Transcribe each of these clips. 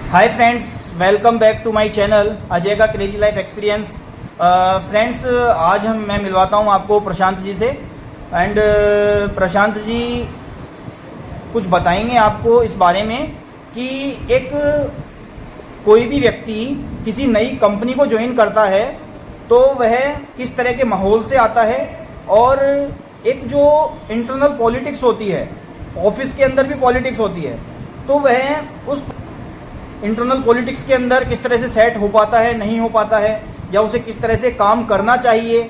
Hi friends, welcome back to my channel Ajay का crazy life experience. Friends, आज मैं मिलवाता हूं आपको प्रशांत जी से। एंड प्रशांत जी कुछ बताएंगे आपको इस बारे में कि एक कोई भी व्यक्ति किसी नई कंपनी को ज्वाइन करता है तो वह किस तरह के माहौल से आता है, और एक जो इंटरनल पॉलिटिक्स होती है, ऑफिस के अंदर भी पॉलिटिक्स होती है, तो वह उस इंटरनल पॉलिटिक्स के अंदर किस तरह से सेट हो पाता है, नहीं हो पाता है, या उसे किस तरह से काम करना चाहिए,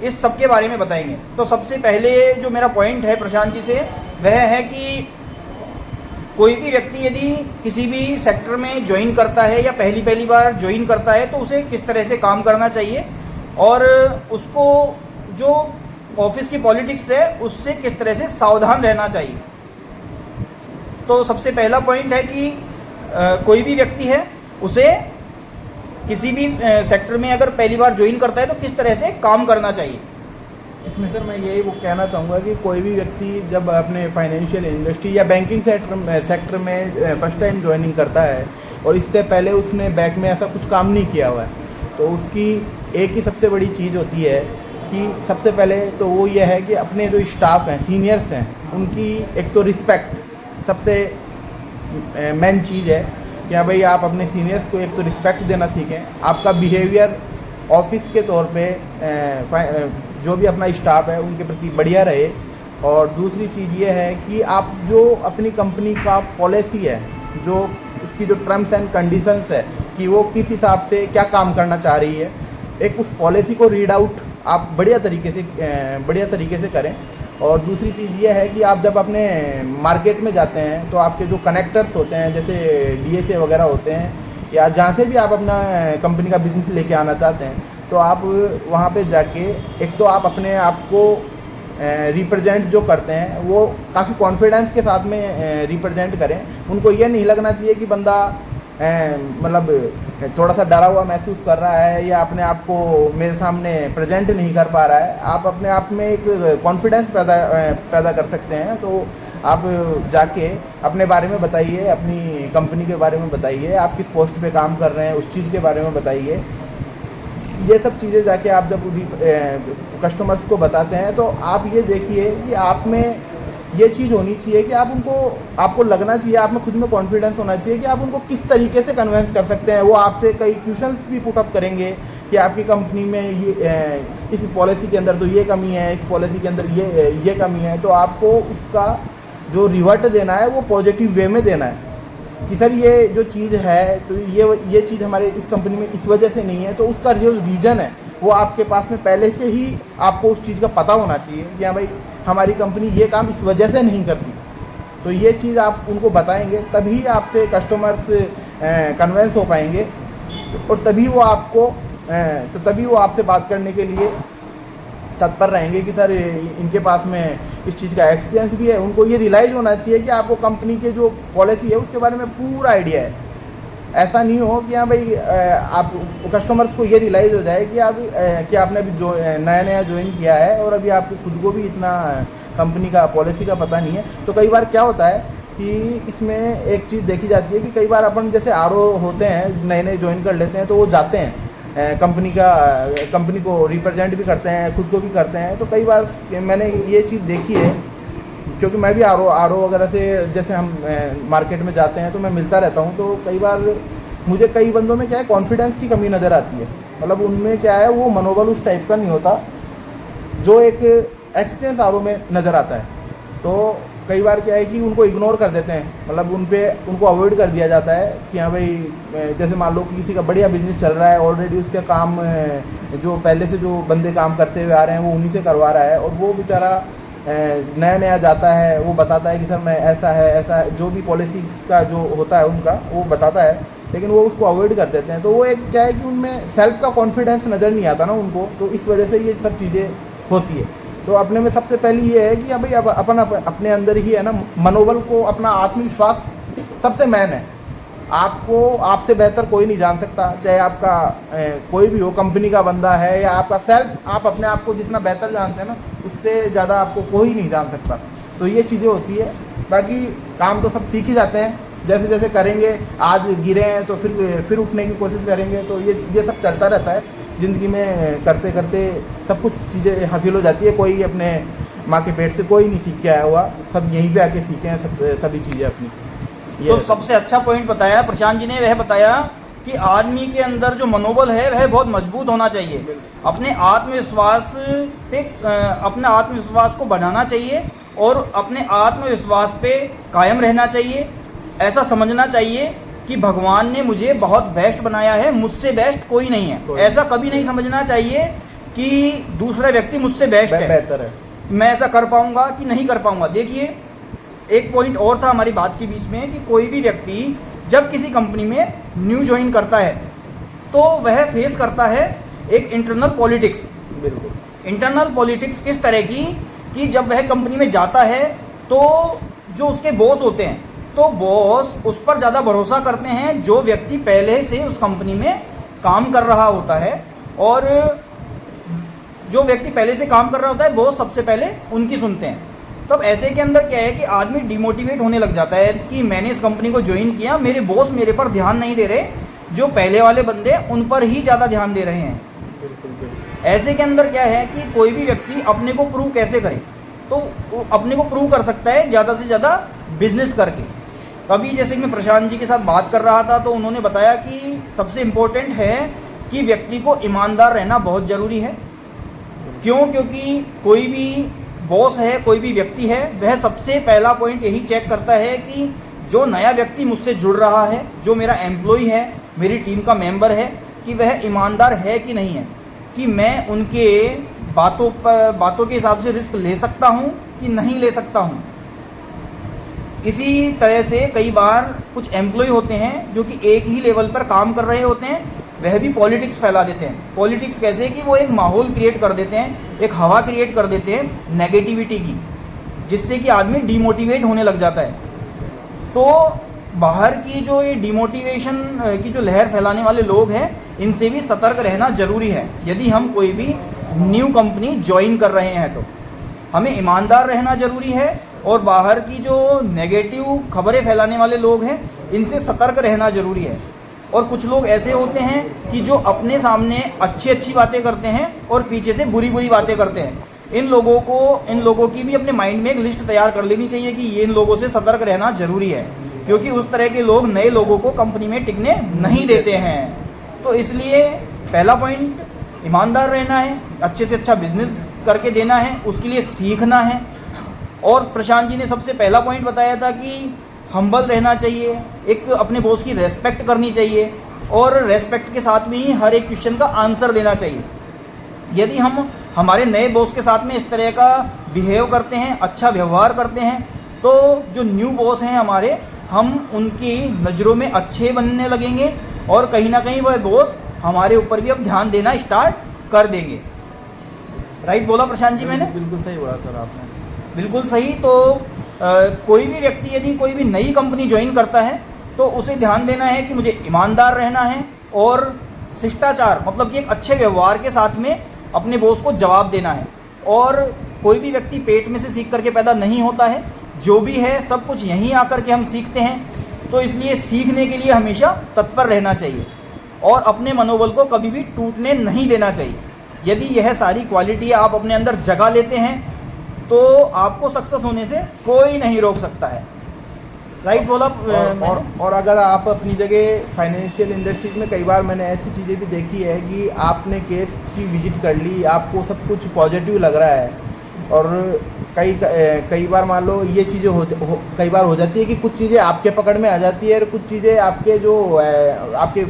इस सब के बारे में बताएंगे। तो सबसे पहले जो मेरा पॉइंट है प्रशांत जी से वह है कि कोई भी व्यक्ति यदि किसी भी सेक्टर में ज्वाइन करता है या पहली बार ज्वाइन करता है तो उसे किस तरह से काम करना चाहिए, और उसको जो ऑफिस की पॉलिटिक्स है उससे किस तरह से सावधान रहना चाहिए। तो सबसे पहला पॉइंट है कि कोई भी व्यक्ति है उसे किसी भी सेक्टर में अगर पहली बार ज्वाइन करता है तो किस तरह से काम करना चाहिए। इसमें सर मैं यही वो कहना चाहूँगा कि कोई भी व्यक्ति जब अपने फाइनेंशियल इंडस्ट्री या बैंकिंग सेक्टर में फर्स्ट टाइम ज्वाइनिंग करता है और इससे पहले उसने बैंक में ऐसा कुछ काम नहीं किया हुआ है, तो उसकी एक ही सबसे बड़ी चीज़ होती है कि सबसे पहले तो वो ये है कि अपने जो स्टाफ हैं, सीनियर्स हैं, उनकी एक तो रिस्पेक्ट सबसे मेन चीज़ है कि हाँ भाई आप अपने सीनियर्स को एक तो रिस्पेक्ट देना सीखें। आपका बिहेवियर ऑफिस के तौर पे जो भी अपना स्टाफ है उनके प्रति बढ़िया रहे। और दूसरी चीज़ ये है कि आप जो अपनी कंपनी का पॉलिसी है, जो उसकी जो टर्म्स एंड कंडीशंस है कि वो किस हिसाब से क्या काम करना चाह रही है, एक उस पॉलिसी को रीड आउट आप बढ़िया तरीके से करें। और दूसरी चीज़ ये है कि आप जब अपने मार्केट में जाते हैं तो आपके जो कनेक्टर्स होते हैं, जैसे डीएसए वगैरह होते हैं, या जहाँ से भी आप अपना कंपनी का बिजनेस लेके आना चाहते हैं, तो आप वहाँ पे जाके एक तो आप अपने आप को रिप्रेजेंट जो करते हैं वो काफ़ी कॉन्फिडेंस के साथ में रिप्रेजेंट करें। उनको ये नहीं लगना चाहिए कि बंदा मतलब थोड़ा सा डरा हुआ महसूस कर रहा है या अपने आप को मेरे सामने प्रेजेंट नहीं कर पा रहा है। आप अपने आप में एक कॉन्फिडेंस पैदा कर सकते हैं। तो आप जाके अपने बारे में बताइए, अपनी कंपनी के बारे में बताइए, आप किस पोस्ट पे काम कर रहे हैं उस चीज़ के बारे में बताइए। ये सब चीज़ें जाके आप जब कस्टमर्स को बताते हैं तो आप ये देखिए कि आप में ये चीज़ होनी चाहिए कि आपको लगना चाहिए, आप में खुद में कॉन्फिडेंस होना चाहिए कि आप उनको किस तरीके से कन्विंस कर सकते हैं। वो आपसे कई क्वेश्चंस भी पुटअप करेंगे कि आपकी कंपनी में ये इस पॉलिसी के अंदर तो ये कमी है, इस पॉलिसी के अंदर ये कमी है। तो आपको उसका जो रिवर्ट देना है वो पॉजिटिव वे में देना है कि सर ये जो चीज़ है तो ये चीज़ हमारे इस कंपनी में इस वजह से नहीं है। तो उसका जो रीज़न है वो आपके पास में पहले से ही आपको उस चीज़ का पता होना चाहिए कि हाँ भाई हमारी कंपनी ये काम इस वजह से नहीं करती। तो ये चीज़ आप उनको बताएंगे तभी आपसे कस्टमर्स कन्विंस हो पाएंगे, और तभी वो आपसे बात करने के लिए तत्पर रहेंगे कि सर इनके पास में इस चीज़ का एक्सपीरियंस भी है। उनको ये रियलाइज़ होना चाहिए कि आपको कंपनी के जो पॉलिसी है उसके बारे में पूरा आइडिया है। ऐसा नहीं हो कि हाँ भाई आप कस्टमर्स को ये रियलाइज़ हो जाए कि आपने अभी जो नया ज्वाइन किया है और अभी आपको खुद को भी इतना कंपनी का पॉलिसी का पता नहीं है। तो कई बार क्या होता है कि इसमें एक चीज़ देखी जाती है कि कई बार अपन जैसे आरओ होते हैं, नए ज्वाइन कर लेते हैं, तो वो जाते हैं कंपनी को रिप्रेजेंट भी करते हैं, खुद को भी करते हैं। तो कई बार मैंने ये चीज़ देखी है, क्योंकि मैं भी आरओ वगैरह से जैसे हम मार्केट में जाते हैं तो मैं मिलता रहता हूँ। तो कई बार मुझे कई बंदों में क्या है कॉन्फिडेंस की कमी नज़र आती है। मतलब उनमें क्या है वो मनोबल उस टाइप का नहीं होता जो एक एक्सपीरियंस आरओ में नज़र आता है। तो कई बार क्या है कि उनको इग्नोर कर देते हैं, मतलब उनको अवॉइड कर दिया जाता है कि हाँ भाई जैसे मान लो कि किसी का बढ़िया बिजनेस चल रहा है, ऑलरेडी उसका काम जो पहले से जो बंदे काम करते हुए आ रहे हैं वो उन्हीं से करवा रहा है, और वो बेचारा नया जाता है, वो बताता है कि सर मैं ऐसा जो भी पॉलिसीज़ का जो होता है उनका वो बताता है, लेकिन वो उसको अवॉइड कर देते हैं। तो वो एक क्या है कि उनमें सेल्फ का कॉन्फिडेंस नज़र नहीं आता ना उनको, तो इस वजह से ये सब चीज़ें होती है। तो अपने में सबसे पहली ये है कि भाई अपन अपने अंदर ही है ना मनोबल को, अपना आत्मविश्वास सबसे मेन है। आपसे बेहतर कोई नहीं जान सकता, चाहे आपका कोई भी हो, कंपनी का बंदा है या आपका सेल्फ, आप अपने आप को जितना बेहतर जानते हैं ना उससे ज़्यादा आपको कोई नहीं जान सकता। तो ये चीज़ें होती है। बाकी काम तो सब सीख ही जाते हैं, जैसे जैसे करेंगे, आज गिरे हैं तो फिर उठने की कोशिश करेंगे। तो ये सब चलता रहता है ज़िंदगी में। करते करते सब कुछ चीज़ें हासिल हो जाती है। कोई अपने माँ के पेट से कोई नहीं सीख के आया हुआ, सब यहीं पे आके सीखे हैं सभी चीज़ें अपनी। तो सबसे अच्छा पॉइंट बताया प्रशांत जी ने, वह बताया कि आदमी के अंदर जो मनोबल है वह बहुत मजबूत होना चाहिए। अपने आत्मविश्वास अपने आत्मविश्वास को बढ़ाना चाहिए और अपने आत्मविश्वास पे कायम रहना चाहिए। ऐसा समझना चाहिए कि भगवान ने मुझे बहुत बेस्ट बनाया है, मुझसे बेस्ट कोई नहीं है। ऐसा कभी नहीं समझना चाहिए कि दूसरा व्यक्ति मुझसे बेस्ट है, बेहतर है, मैं ऐसा कर पाऊंगा कि नहीं कर पाऊंगा। देखिए, एक पॉइंट और था हमारी बात के बीच में कि कोई भी व्यक्ति जब किसी कंपनी में न्यू ज्वाइन करता है तो वह फेस करता है एक इंटरनल पॉलिटिक्स। बिल्कुल। इंटरनल पॉलिटिक्स किस तरह की कि जब वह कंपनी में जाता है तो जो उसके बॉस होते हैं, तो बॉस उस पर ज़्यादा भरोसा करते हैं जो व्यक्ति पहले से उस कंपनी में काम कर रहा होता है। और जो व्यक्ति पहले से काम कर रहा होता है बॉस सबसे पहले उनकी सुनते हैं। तब ऐसे के अंदर क्या है कि आदमी डिमोटिवेट होने लग जाता है कि मैंने इस कंपनी को ज्वाइन किया, मेरे बॉस मेरे पर ध्यान नहीं दे रहे, जो पहले वाले बंदे उन पर ही ज़्यादा ध्यान दे रहे हैं। बिल्कुल। ऐसे के अंदर क्या है कि कोई भी व्यक्ति अपने को प्रूव कैसे करे, तो वो अपने को प्रूव कर सकता है ज़्यादा से ज़्यादा बिजनेस करके। तभी जैसे कि मैं प्रशांत जी के साथ बात कर रहा था तो उन्होंने बताया कि सबसे इम्पोर्टेंट है कि व्यक्ति को ईमानदार रहना बहुत ज़रूरी है। क्यों? क्योंकि कोई भी बॉस है, कोई भी व्यक्ति है, वह सबसे पहला पॉइंट यही चेक करता है कि जो नया व्यक्ति मुझसे जुड़ रहा है, जो मेरा एम्प्लॉय है, मेरी टीम का मेंबर है, कि वह ईमानदार है कि नहीं है, कि मैं उनके बातों के हिसाब से रिस्क ले सकता हूं कि नहीं ले सकता हूं। इसी तरह से कई बार कुछ एम्प्लॉय होते हैं जो कि एक ही लेवल पर काम कर रहे होते हैं, वह भी पॉलिटिक्स फैला देते हैं। पॉलिटिक्स कैसे कि वो एक माहौल क्रिएट कर देते हैं, एक हवा क्रिएट कर देते हैं नेगेटिविटी की, जिससे कि आदमी डिमोटिवेट होने लग जाता है। तो बाहर की जो ये डिमोटिवेशन की जो लहर फैलाने वाले लोग हैं, इनसे भी सतर्क रहना ज़रूरी है। यदि हम कोई भी न्यू कंपनी ज्वाइन कर रहे हैं तो हमें ईमानदार रहना ज़रूरी है और बाहर की जो नेगेटिव खबरें फैलाने वाले लोग हैं, इनसे सतर्क रहना ज़रूरी है। और कुछ लोग ऐसे होते हैं कि जो अपने सामने अच्छी बातें करते हैं और पीछे से बुरी बातें करते हैं। इन लोगों की भी अपने माइंड में एक लिस्ट तैयार कर लेनी चाहिए कि ये इन लोगों से सतर्क रहना ज़रूरी है, क्योंकि उस तरह के लोग नए लोगों को कंपनी में टिकने नहीं देते हैं। तो इसलिए पहला पॉइंट ईमानदार रहना है, अच्छे से अच्छा बिजनेस करके देना है, उसके लिए सीखना है। और प्रशांत जी ने सबसे पहला पॉइंट बताया था कि हम्बल रहना चाहिए, एक अपने बॉस की रेस्पेक्ट करनी चाहिए और रेस्पेक्ट के साथ में ही हर एक क्वेश्चन का आंसर देना चाहिए। यदि हम हमारे नए बॉस के साथ में इस तरह का बिहेव करते हैं, अच्छा व्यवहार करते हैं, तो जो न्यू बॉस हैं हमारे, हम उनकी नज़रों में अच्छे बनने लगेंगे और कहीं ना कहीं वह बॉस हमारे ऊपर भी अब ध्यान देना स्टार्ट कर देंगे। राइट बोला प्रशांत जी मैंने? बिल्कुल सही बोला सर आपने, बिल्कुल सही। तो कोई भी व्यक्ति यदि कोई भी नई कंपनी ज्वाइन करता है तो उसे ध्यान देना है कि मुझे ईमानदार रहना है और शिष्टाचार, मतलब कि एक अच्छे व्यवहार के साथ में अपने बॉस को जवाब देना है। और कोई भी व्यक्ति पेट में से सीख करके पैदा नहीं होता है, जो भी है सब कुछ यहीं आकर के हम सीखते हैं। तो इसलिए सीखने के लिए हमेशा तत्पर रहना चाहिए और अपने मनोबल को कभी भी टूटने नहीं देना चाहिए। यदि यह सारी क्वालिटी आप अपने अंदर जगा लेते हैं तो आपको सक्सेस होने से कोई नहीं रोक सकता है। राइट बोला? और अगर आप अपनी जगह फाइनेंशियल इंडस्ट्रीज में, कई बार मैंने ऐसी चीज़ें भी देखी है कि आपने केस की विजिट कर ली, आपको सब कुछ पॉजिटिव लग रहा है और कई बार मान लो ये चीज़ें कई बार हो जाती है कि कुछ चीज़ें आपके पकड़ में आ जाती है और कुछ चीज़ें आपके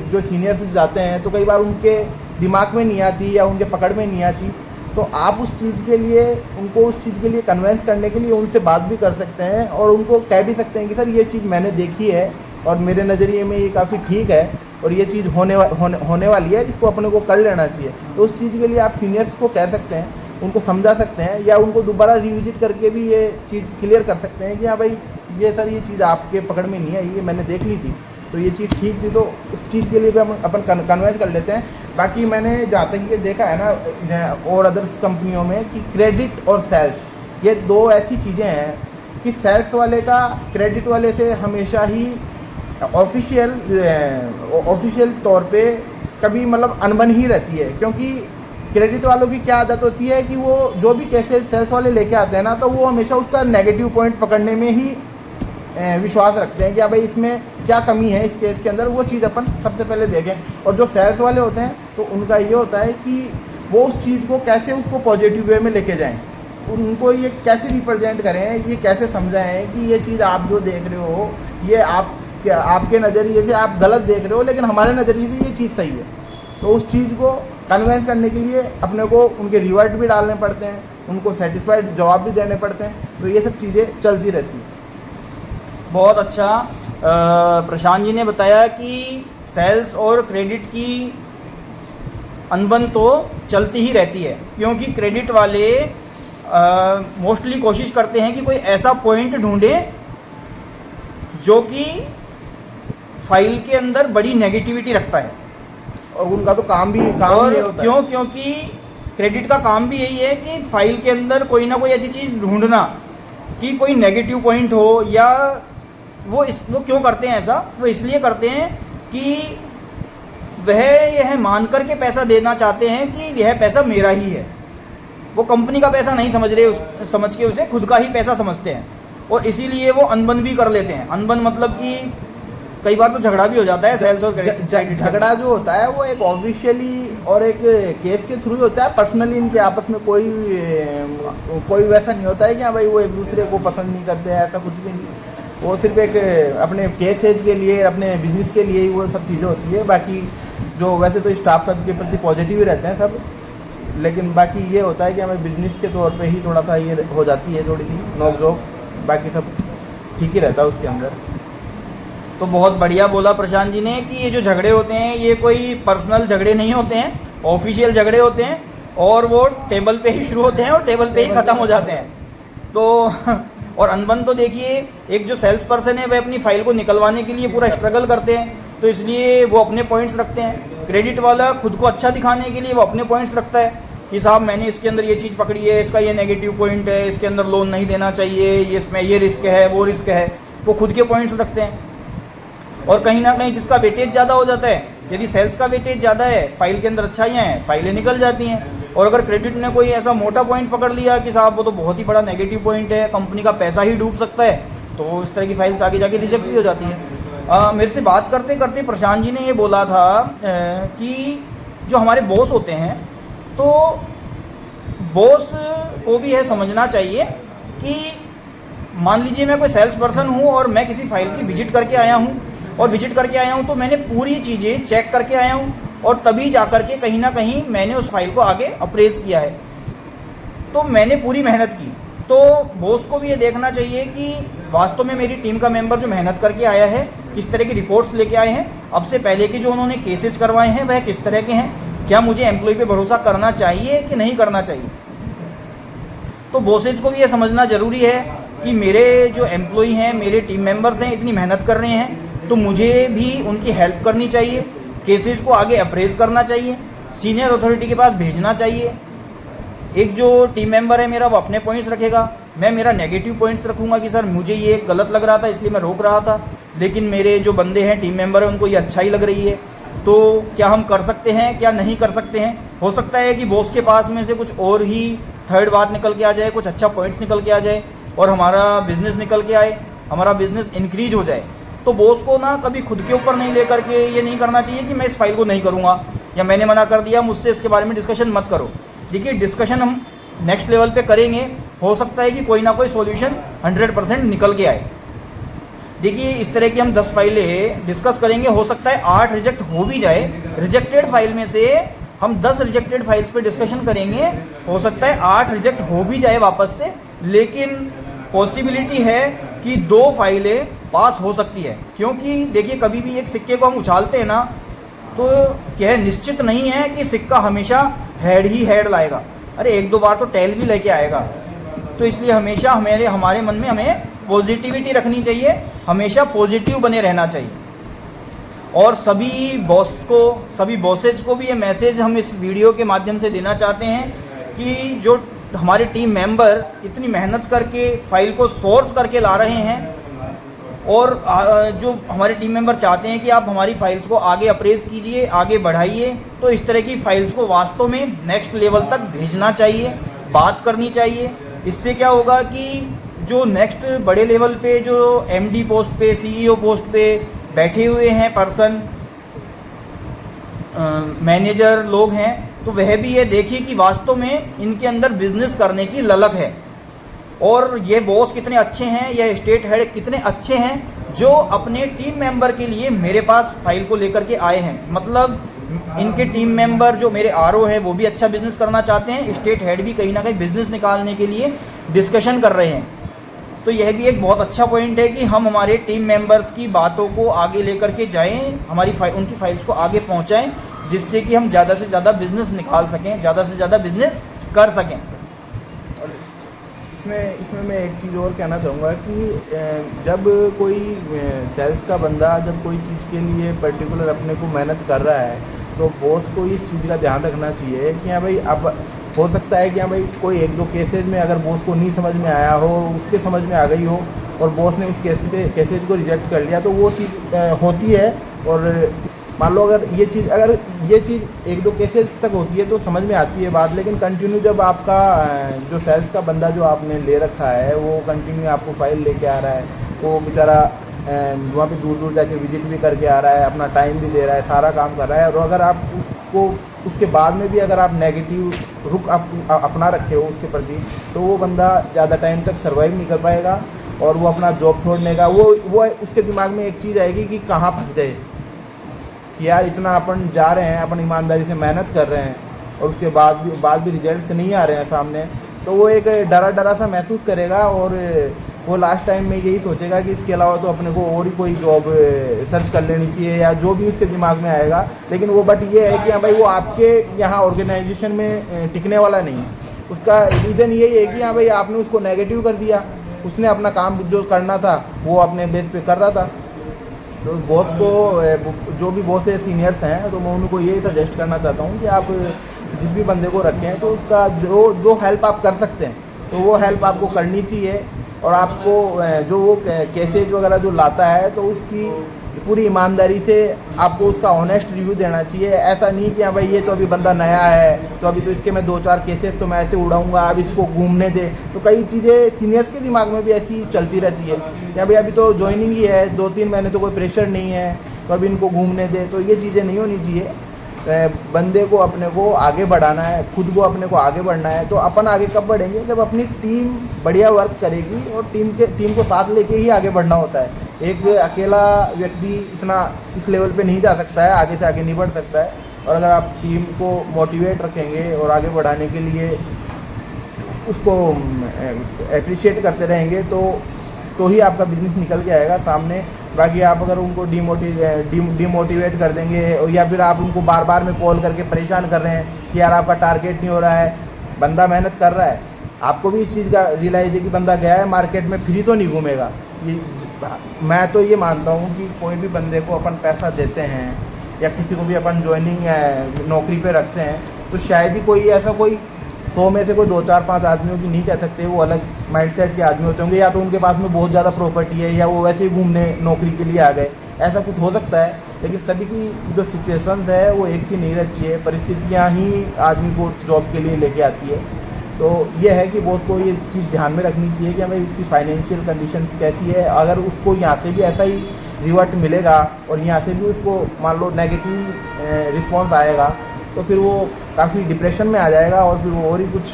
जो सीनियर्स जाते हैं तो कई बार उनके दिमाग में नहीं आती या उनके पकड़ में नहीं आती। तो आप उस चीज़ के लिए उनको उस चीज़ के लिए कन्वेंस करने के लिए उनसे बात भी कर सकते हैं और उनको कह भी सकते हैं कि सर ये चीज़ मैंने देखी है और मेरे नज़रिए में ये काफ़ी ठीक है और ये चीज़ होने वाली है, इसको अपने को कर लेना चाहिए। तो उस चीज़ के लिए आप सीनियर्स को कह सकते हैं, उनको समझा सकते हैं या उनको दोबारा रिविजिट करके भी ये चीज़ क्लियर कर सकते हैं कि हाँ भाई ये सर ये चीज़ आपके पकड़ में नहीं है, ये मैंने देख ली थी तो ये चीज़ ठीक थी। तो उस चीज़ के लिए भी हम अपन कन्वेंस कर लेते हैं। बाकी मैंने जहाँ तक ये देखा है ना और अदर्स कंपनियों में कि क्रेडिट और सेल्स, ये दो ऐसी चीज़ें हैं कि सेल्स वाले का क्रेडिट वाले से हमेशा ही ऑफिशियल तौर पे कभी मतलब अनबन ही रहती है, क्योंकि क्रेडिट वालों की क्या आदत होती है कि वो जो भी केसेस सेल्स वाले लेके आते हैं ना, तो वो हमेशा उसका नेगेटिव पॉइंट पकड़ने में ही विश्वास रखते हैं कि भाई इसमें क्या कमी है इस केस के अंदर, वो चीज़ अपन सबसे पहले देखें। और जो सेल्स वाले होते हैं तो उनका ये होता है कि वो उस चीज़ को कैसे उसको पॉजिटिव वे में लेके जाएं, उनको ये कैसे रिप्रेजेंट करें, ये कैसे समझाएं कि ये चीज़ आप जो देख रहे हो ये आपके नज़रिए से आप गलत देख रहे हो, लेकिन हमारे नज़रिए से ये चीज़ सही है। तो उस चीज़ को कन्विंस करने के लिए अपने को उनके रिवर्ट भी डालने पड़ते हैं, उनको सेटिस्फाइड जवाब भी देने पड़ते हैं, तो ये सब चीज़ें चलती रहती हैं। बहुत अच्छा प्रशांत जी ने बताया कि सेल्स और क्रेडिट की अनबन तो चलती ही रहती है, क्योंकि क्रेडिट वाले मोस्टली कोशिश करते हैं कि कोई ऐसा पॉइंट ढूंढें जो कि फाइल के अंदर बड़ी नेगेटिविटी रखता है। और उनका तो काम ये होता है। क्योंकि क्रेडिट का काम भी यही है कि फाइल के अंदर कोई ना कोई ऐसी चीज़ ढूंढना कि कोई नेगेटिव पॉइंट हो, या वो क्यों करते हैं ऐसा, वो इसलिए करते हैं कि वह यह मान कर के पैसा देना चाहते हैं कि यह पैसा मेरा ही है। वो कंपनी का पैसा नहीं समझ के उसे खुद का ही पैसा समझते हैं, और इसीलिए वो अनबन भी कर लेते हैं। अनबन मतलब कि कई बार तो झगड़ा भी हो जाता है सेल्स और क्रेडिट। झगड़ा जो होता है वो एक ऑफिशियली और एक केस के थ्रू होता है, पर्सनली इनके आपस में कोई वैसा नहीं होता है कि हाँ भाई वो एक दूसरे को पसंद नहीं करते हैं, ऐसा कुछ भी नहीं। वो सिर्फ एक अपने केसेज के लिए, अपने बिजनेस के लिए ही वो सब चीज़ें होती है। बाकी जो वैसे तो स्टाफ सब के प्रति पॉजिटिव ही रहते हैं सब, लेकिन बाकी ये होता है कि हमें बिजनेस के तौर पे ही थोड़ा सा ये हो जाती है थोड़ी सी नोक-झोंक, बाकी सब ठीक ही रहता है उसके अंदर। तो बहुत बढ़िया बोला प्रशांत जी ने कि ये जो झगड़े होते हैं ये कोई पर्सनल झगड़े नहीं होते हैं, ऑफिशियल झगड़े होते हैं, और वो टेबल पे ही शुरू होते हैं और टेबल पे ही ख़त्म हो जाते हैं। तो और अनबन तो देखिए, एक जो सेल्स पर्सन है वह अपनी फ़ाइल को निकलवाने के लिए पूरा स्ट्रगल करते हैं, तो इसलिए वो अपने पॉइंट्स रखते हैं। क्रेडिट वाला खुद को अच्छा दिखाने के लिए वो अपने पॉइंट्स रखता है कि साहब मैंने इसके अंदर ये चीज़ पकड़ी है, इसका ये नेगेटिव पॉइंट है, इसके अंदर लोन नहीं देना चाहिए, ये इसमें ये रिस्क है, वो रिस्क है, वो खुद के पॉइंट्स रखते हैं। और कहीं ना कहीं जिसका वेटेज ज़्यादा हो जाता है, यदि सेल्स का वेटेज ज़्यादा है, फाइल के अंदर अच्छाइयाँ हैं, फाइलें निकल जाती हैं। और अगर क्रेडिट ने कोई ऐसा मोटा पॉइंट पकड़ लिया कि साहब वो तो बहुत ही बड़ा नेगेटिव पॉइंट है, कंपनी का पैसा ही डूब सकता है, तो इस तरह की फाइल्स आगे जाके रिजेक्ट भी हो जाती हैं। मेरे से बात करते करते प्रशांत जी ने ये बोला था कि जो हमारे बॉस होते हैं, तो बॉस को भी यह समझना चाहिए कि मान लीजिए मैं कोई सेल्स पर्सन हूँ और मैं किसी फाइल की विजिट करके आया हूँ, तो मैंने पूरी चीज़ें चेक करके आया हूँ, और तभी जा कर के कहीं ना कहीं मैंने उस फाइल को आगे अप्रेज किया है। तो मैंने पूरी मेहनत की। तो बॉस को भी ये देखना चाहिए कि वास्तव में मेरी टीम का मेंबर जो मेहनत करके आया है, किस तरह की रिपोर्ट्स लेके आए हैं, अब से पहले के जो उन्होंने केसेस करवाए हैं वह किस तरह के हैं, क्या मुझे एम्प्लॉय पे भरोसा करना चाहिए कि नहीं करना चाहिए। तो बॉसेज को भी ये समझना ज़रूरी है कि मेरे जो एम्प्लॉय हैं, मेरे टीम मेंबर्स हैं, इतनी मेहनत कर रहे हैं, तो मुझे भी उनकी हेल्प करनी चाहिए, केसेस को आगे अप्रेज करना चाहिए, सीनियर अथॉरिटी के पास भेजना चाहिए। एक जो टीम मेंबर है मेरा, वो अपने पॉइंट्स रखेगा, मैं मेरा नेगेटिव पॉइंट्स रखूँगा कि सर मुझे ये गलत लग रहा था इसलिए मैं रोक रहा था, लेकिन मेरे जो बंदे हैं, टीम मेंबर हैं, उनको ये अच्छा ही लग रही है, तो क्या हम कर सकते हैं, क्या नहीं कर सकते हैं। हो सकता है कि बॉस के पास में से कुछ और ही थर्ड बात निकल के आ जाए, कुछ अच्छा पॉइंट्स निकल के आ जाए और हमारा बिज़नेस निकल के आए, हमारा बिज़नेस इंक्रीज हो जाए। तो बॉस को ना कभी खुद के ऊपर नहीं लेकर के ये नहीं करना चाहिए कि मैं इस फाइल को नहीं करूँगा, या मैंने मना कर दिया, मुझसे इसके बारे में डिस्कशन मत करो। देखिए, डिस्कशन हम नेक्स्ट लेवल पे करेंगे, हो सकता है कि कोई ना कोई सॉल्यूशन 100% निकल के आए। देखिए, इस तरह की हम 10 फाइलें डिस्कस करेंगे, हो सकता है 8 रिजेक्ट हो भी जाए। रिजेक्टेड फाइल में से हम 10 रिजेक्टेड फाइल्स पे डिस्कशन करेंगे, हो सकता है 8 रिजेक्ट हो भी जाए वापस से, लेकिन पॉसिबिलिटी है कि 2 फाइलें पास हो सकती है। क्योंकि देखिए, कभी भी एक सिक्के को हम उछालते हैं ना, तो यह निश्चित नहीं है कि सिक्का हमेशा हेड ही हेड लाएगा, अरे 1-2 बार तो टेल भी लेके आएगा। तो इसलिए हमेशा हमारे मन में हमें पॉजिटिविटी रखनी चाहिए, हमेशा पॉजिटिव बने रहना चाहिए। और सभी बॉसेज को भी ये मैसेज हम इस वीडियो के माध्यम से देना चाहते हैं कि जो हमारे टीम मेंबर इतनी मेहनत करके फाइल को सोर्स करके ला रहे हैं, और जो हमारे टीम मेंबर चाहते हैं कि आप हमारी फाइल्स को आगे अप्रेज कीजिए, आगे बढ़ाइए, तो इस तरह की फाइल्स को वास्तव में नेक्स्ट लेवल तक भेजना चाहिए, बात करनी चाहिए। इससे क्या होगा कि जो नेक्स्ट बड़े लेवल पे जो एमडी पोस्ट पे, सीईओ पोस्ट पे बैठे हुए हैं पर्सन, मैनेजर लोग हैं, तो वह भी ये देखिए कि वास्तव में इनके अंदर बिजनेस करने की ललक है और ये बॉस कितने अच्छे हैं, यह स्टेट हेड कितने अच्छे हैं जो अपने टीम मेंबर के लिए मेरे पास फाइल को लेकर के आए हैं। मतलब इनके टीम मेंबर जो मेरे आरओ हैं वो भी अच्छा बिजनेस करना चाहते हैं, स्टेट हेड भी कहीं ना कहीं बिजनेस निकालने के लिए डिस्कशन कर रहे हैं। तो यह भी एक बहुत अच्छा पॉइंट है कि हम हमारे टीम मेंबर्स की बातों को आगे लेकर के जाएं, उनकी फाइल्स को आगे पहुंचाएं, जिससे कि हम ज़्यादा से ज़्यादा बिजनेस निकाल सकें, ज़्यादा से ज़्यादा बिजनेस कर सकें। और इसमें मैं एक चीज़ और कहना चाहूँगा कि जब कोई सेल्स का बंदा जब कोई चीज़ के लिए पर्टिकुलर अपने को मेहनत कर रहा है, तो बॉस को इस चीज़ का ध्यान रखना चाहिए कि हाँ भाई, अब हो सकता है कि हाँ भाई कोई एक दो केसेज में अगर बॉस को नहीं समझ में आया हो, उसके समझ में आ गई हो और बॉस ने उस केसेज को रिजेक्ट कर लिया, तो वो चीज़ होती है। और मान लो अगर ये चीज़ एक दो केसेज तक होती है तो समझ में आती है बात, लेकिन कंटिन्यू जब आपका जो सेल्स का बंदा जो आपने ले रखा है वो कंटिन्यू आपको फाइल लेके आ रहा है, वो बेचारा वहाँ पे दूर दूर जाके विजिट भी करके आ रहा है, अपना टाइम भी दे रहा है, सारा काम कर रहा है, और अगर आप उसके बाद में भी अगर आप नेगेटिव रुख अपना रखे हो उसके प्रति, तो वो बंदा ज़्यादा टाइम तक सर्वाइव नहीं कर पाएगा और वो अपना जॉब छोड़ने का वो उसके दिमाग में एक चीज़ आएगी कि कहाँ फंस गए, कि यार इतना अपन जा रहे हैं, अपन ईमानदारी से मेहनत कर रहे हैं और उसके बाद भी रिजल्ट्स नहीं आ रहे हैं सामने, तो वो एक डरा सा महसूस करेगा और वो लास्ट टाइम में यही सोचेगा कि इसके अलावा तो अपने को और ही कोई जॉब सर्च कर लेनी चाहिए, या जो भी उसके दिमाग में आएगा। लेकिन वो बट ये है कि हाँ भाई वो आपके यहाँ ऑर्गेनाइजेशन में टिकने वाला नहीं है। उसका रीज़न यही है कि हाँ भाई आपने उसको नेगेटिव कर दिया, उसने अपना काम जो करना था वो अपने बेस पे कर रहा था। तो बॉस को, जो भी बॉस है सीनियर्स हैं, तो मैं उनको यही सजेस्ट करना चाहता हूँ कि आप जिस भी बंदे को रखें तो उसका जो हेल्प आप कर सकते हैं तो वो हेल्प आपको करनी चाहिए, और आपको जो वो केसेज वगैरह जो लाता है तो उसकी पूरी ईमानदारी से आपको उसका ऑनेस्ट रिव्यू देना चाहिए। ऐसा नहीं कि हाँ भाई ये तो अभी बंदा नया है तो अभी तो इसके मैं 2-4 केसेस तो मैं ऐसे उड़ाऊंगा, अब इसको घूमने दे। तो कई चीज़ें सीनियर्स के दिमाग में भी ऐसी चलती रहती है कि भाई अभी तो ज्वाइनिंग ही है, 2-3 महीने तो कोई प्रेशर नहीं है, तो अभी इनको घूमने दे। तो ये चीज़ें नहीं होनी चाहिए। बंदे को अपने को आगे बढ़ाना है, खुद को अपने को आगे बढ़ना है। तो अपन आगे कब बढ़ेंगे? जब अपनी टीम बढ़िया वर्क करेगी, और टीम को साथ लेके ही आगे बढ़ना होता है। एक अकेला व्यक्ति इतना इस लेवल पे नहीं जा सकता है, आगे से आगे नहीं बढ़ सकता है। और अगर आप टीम को मोटिवेट रखेंगे और आगे बढ़ाने के लिए उसको अप्रिशिएट करते रहेंगे तो ही आपका बिजनेस निकल के आएगा सामने। बाकी आप अगर उनको डिमोटिवेट कर देंगे, या फिर आप उनको बार बार में कॉल करके परेशान कर रहे हैं कि यार आपका टारगेट नहीं हो रहा है, बंदा मेहनत कर रहा है, आपको भी इस चीज़ का रियलाइज है कि बंदा गया है मार्केट में, फ्री तो नहीं घूमेगा। मैं तो ये मानता हूँ कि कोई भी बंदे को अपन पैसा देते हैं या किसी को भी अपन ज्वाइनिंग नौकरी पे रखते हैं, तो शायद ही कोई 100 में से कोई 2-4-5 आदमियों की नहीं कह सकते वो अलग माइंडसेट के आदमी होते होंगे, या तो उनके पास में बहुत ज़्यादा प्रॉपर्टी है, या वो वैसे ही घूमने नौकरी के लिए आ गए, ऐसा कुछ हो सकता है। लेकिन सभी की जो सिचुएशंस है वो एक सी नहीं रहती है, परिस्थितियाँ ही आदमी को जॉब के लिए लेके आती है। तो ये है कि बॉस को ये चीज़ ध्यान में रखनी चाहिए कि हमें उसकी फाइनेंशियल कंडीशंस कैसी है। अगर उसको यहाँ से भी ऐसा ही रिवर्ट मिलेगा और यहाँ से भी उसको मान लो नेगेटिव रिस्पॉन्स आएगा, तो फिर वो काफ़ी डिप्रेशन में आ जाएगा और फिर वो और ही कुछ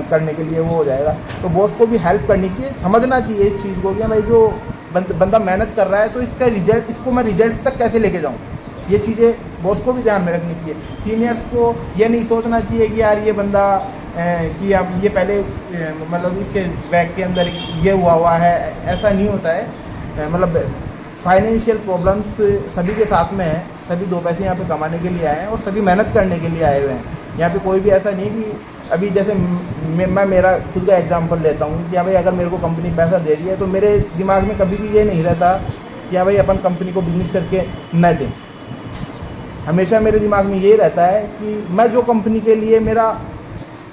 करने के लिए वो हो जाएगा। तो बॉस को भी हेल्प करनी चाहिए, समझना चाहिए इस चीज़ को कि भाई जो बंदा मेहनत कर रहा है तो इसको मैं रिजल्ट तक कैसे लेके जाऊँ, ये चीज़ें बॉस को भी ध्यान में रखनी चाहिए। सीनियर्स को ये नहीं सोचना चाहिए कि यार ये बंदा कि अब ये पहले मतलब इसके बैग के अंदर ये हुआ है, ऐसा नहीं होता है। मतलब फाइनेंशियल प्रॉब्लम्स सभी के साथ में है, सभी 2 पैसे यहाँ पे कमाने के लिए आए हैं और सभी मेहनत करने के लिए आए हुए हैं। यहाँ पे कोई भी ऐसा नहीं कि अभी जैसे मैं मेरा खुद का एग्जांपल लेता हूँ कि हाँ भाई अगर मेरे को कंपनी पैसा दे रही है तो मेरे दिमाग में कभी भी ये नहीं रहता कि हाँ भाई अपन कंपनी को बिजनेस करके न दें। हमेशा मेरे दिमाग में यही रहता है कि मैं जो कंपनी के लिए मेरा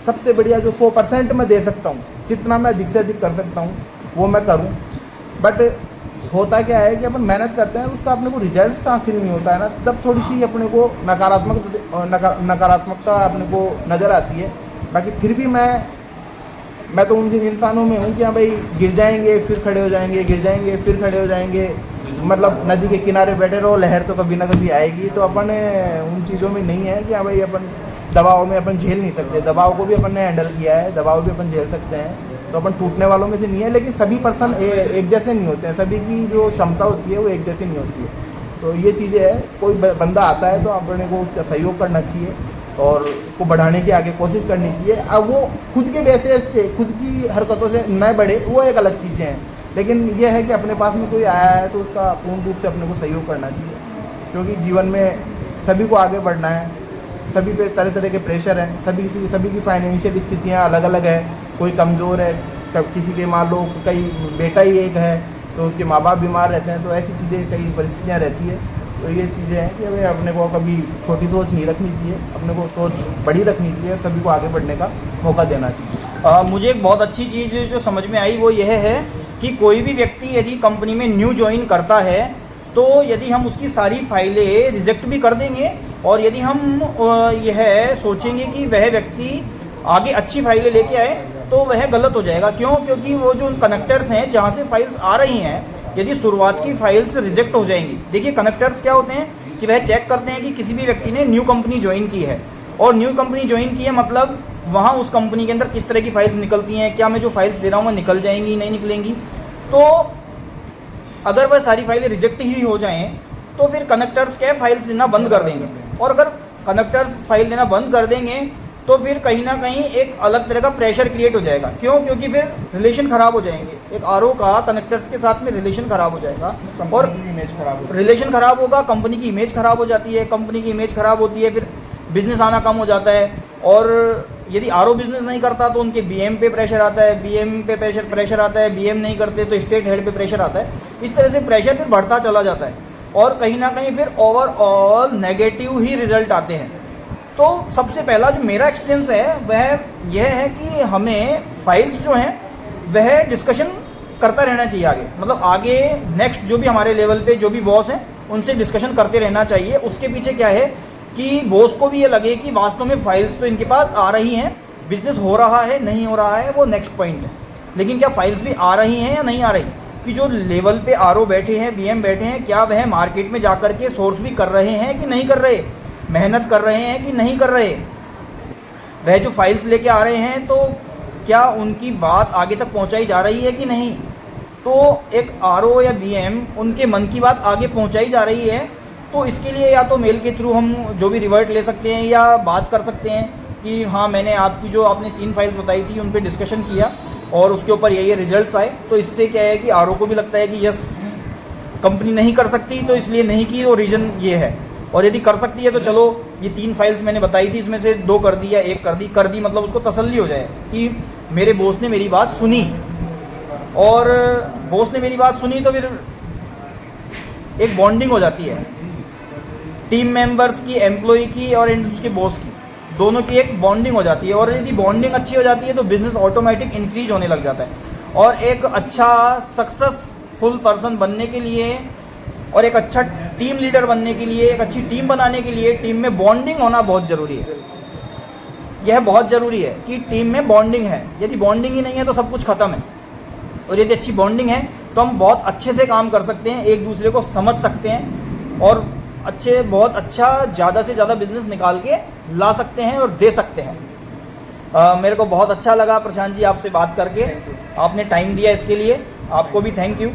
सबसे बढ़िया जो 100% मैं दे सकता हूँ, जितना मैं अधिक से अधिक कर सकता हूँ वो मैं करूँ। बट होता क्या है कि अपन मेहनत करते हैं, उसका अपने को रिजल्ट हासिल नहीं होता है ना, तब थोड़ी सी अपने को नकारात्मकता अपने को नज़र आती है। बाकी फिर भी मैं तो उन इंसानों में हूँ कि हाँ भाई, गिर जाएंगे फिर खड़े हो जाएंगे, गिर जाएंगे फिर खड़े हो जाएंगे, मतलब नदी के किनारे बैठे रहो, लहर तो कभी ना कभी आएगी। तो अपन उन चीज़ों में नहीं है कि हाँ भाई अपन दबाव में अपन झेल नहीं सकते, दबाव को भी अपन ने हैंडल किया है, दबाव भी अपन झेल सकते हैं, तो अपन टूटने वालों में से नहीं है। लेकिन सभी पर्सन एक जैसे नहीं होते हैं, सभी की जो क्षमता होती है वो एक जैसी नहीं होती है। तो ये चीज़ें है, कोई बंदा आता है तो अपने को उसका सहयोग करना चाहिए और उसको बढ़ाने की आगे कोशिश करनी चाहिए। अब वो खुद के बेसिस से, खुद की हरकतों से न बढ़े, वो एक अलग चीज़ें हैं। लेकिन ये है कि अपने पास में कोई आया है तो उसका पूर्ण रूप से अपने को सहयोग करना चाहिए, क्योंकि जीवन में सभी को आगे बढ़ना है, सभी पे तरह तरह के प्रेशर हैं, सभी की फाइनेंशियल स्थितियाँ अलग अलग है। कोई कमज़ोर है, किसी के मान लो कई बेटा ही एक है तो उसके माँ बाप बीमार रहते हैं, तो ऐसी चीज़ें कई परिस्थितियाँ रहती है। तो ये चीज़ें हैं कि हमें अपने को कभी छोटी सोच नहीं रखनी चाहिए, अपने को सोच बड़ी रखनी चाहिए, सभी को आगे बढ़ने का मौका देना चाहिए। मुझे एक बहुत अच्छी चीज़ जो समझ में आई वो यह है कि कोई भी व्यक्ति यदि कंपनी में न्यू ज्वाइन करता है तो यदि हम उसकी सारी फाइलें रिजेक्ट भी कर देंगे और यदि हम यह सोचेंगे कि वह व्यक्ति आगे अच्छी फाइलें लेके आए तो वह गलत हो जाएगा। क्यों? क्योंकि वो जो कनेक्टर्स हैं जहाँ से फाइल्स आ रही हैं, यदि शुरुआत की फाइल्स रिजेक्ट हो जाएंगी। देखिए, कनेक्टर्स क्या होते हैं कि वह चेक करते हैं कि किसी भी व्यक्ति ने न्यू कंपनी ज्वाइन की है, और न्यू कंपनी ज्वाइन की है मतलब वहाँ उस कंपनी के अंदर किस तरह की फाइल्स निकलती हैं, क्या मैं जो फाइल्स दे रहा हूँ वो निकल जाएंगी नहीं निकलेंगी। तो अगर वह सारी फाइलें रिजेक्ट ही हो जाएं तो फिर कनेक्टर्स क्या फाइल्स देना बंद कर देंगे, और अगर कनेक्टर्स फाइल देना बंद कर देंगे तो फिर कहीं ना कहीं एक अलग तरह का प्रेशर क्रिएट हो जाएगा। क्यों? क्योंकि फिर रिलेशन ख़राब हो जाएंगे। एक आरओ का कनेक्टर्स के साथ में रिलेशन ख़राब हो जाएगा और इमेज खराब हो, रिलेशन ख़राब होगा, कंपनी की इमेज ख़राब हो जाती है, कंपनी की इमेज ख़राब होती है, फिर बिज़नेस आना कम हो जाता है। और यदि आरओ बिज़नेस नहीं करता तो उनके बीएम पे प्रेशर आता है, बीएम पे प्रेशर आता है, बीएम नहीं करते तो स्टेट हेड पे प्रेशर आता है। इस तरह से प्रेशर फिर बढ़ता चला जाता है और कहीं ना कहीं फिर ओवरऑल नेगेटिव ही रिजल्ट आते हैं। तो सबसे पहला जो मेरा एक्सपीरियंस है वह यह है कि हमें फाइल्स जो हैं वह डिस्कशन करता रहना चाहिए आगे, मतलब आगे नेक्स्ट जो भी हमारे लेवल पे जो भी बॉस हैं उनसे डिस्कशन करते रहना चाहिए। उसके पीछे क्या है कि बॉस को भी ये लगे कि वास्तव में फाइल्स तो इनके पास आ रही हैं, बिजनेस हो रहा है नहीं हो रहा है वो नेक्स्ट पॉइंट है, लेकिन क्या फाइल्स भी आ रही हैं या नहीं आ रही, कि जो लेवल पे आरओ बैठे हैं, बीएम बैठे हैं, क्या वह मार्केट में जाकर के सोर्स भी कर रहे हैं कि नहीं कर रहे, मेहनत कर रहे हैं कि नहीं कर रहे, वह जो फाइल्स लेके आ रहे हैं तो क्या उनकी बात आगे तक पहुंचाई जा रही है कि नहीं। तो एक आरओ या बीएम उनके मन की बात आगे पहुंचाई जा रही है, तो इसके लिए या तो मेल के थ्रू हम जो भी रिवर्ट ले सकते हैं या बात कर सकते हैं कि हाँ मैंने आपकी जो आपने 3 फाइल्स बताई थी उन पे डिस्कशन किया और उसके ऊपर ये रिजल्ट्स आए। तो इससे क्या है कि आरओ को भी लगता है कि यस कंपनी नहीं कर सकती तो इसलिए नहीं की, और रीज़न ये है, और यदि कर सकती है तो चलो ये 3 फाइल्स मैंने बताई थी इसमें से 2 कर दी या 1 कर दी, मतलब उसको तसल्ली हो जाए कि मेरे बॉस ने मेरी बात सुनी, और बॉस ने मेरी बात सुनी तो फिर एक बॉन्डिंग हो जाती है टीम मेंबर्स की, एम्प्लॉय की और उसके बॉस की, दोनों की एक बॉन्डिंग हो जाती है। और यदि बॉन्डिंग अच्छी हो जाती है तो बिज़नेस ऑटोमेटिक इंक्रीज होने लग जाता है। और एक अच्छा सक्सेसफुल पर्सन बनने के लिए और एक अच्छा टीम लीडर बनने के लिए, एक अच्छी टीम बनाने के लिए टीम में बॉन्डिंग होना बहुत ज़रूरी है। यह बहुत ज़रूरी है कि टीम में बॉन्डिंग है। यदि बॉन्डिंग ही नहीं है तो सब कुछ ख़त्म है, और यदि अच्छी बॉन्डिंग है तो हम बहुत अच्छे से काम कर सकते हैं, एक दूसरे को समझ सकते हैं और बहुत अच्छा ज़्यादा से ज़्यादा बिजनेस निकाल के ला सकते हैं और दे सकते हैं। मेरे को बहुत अच्छा लगा प्रशांत जी आपसे बात करके, आपने टाइम दिया इसके लिए, आपको भी थैंक यू।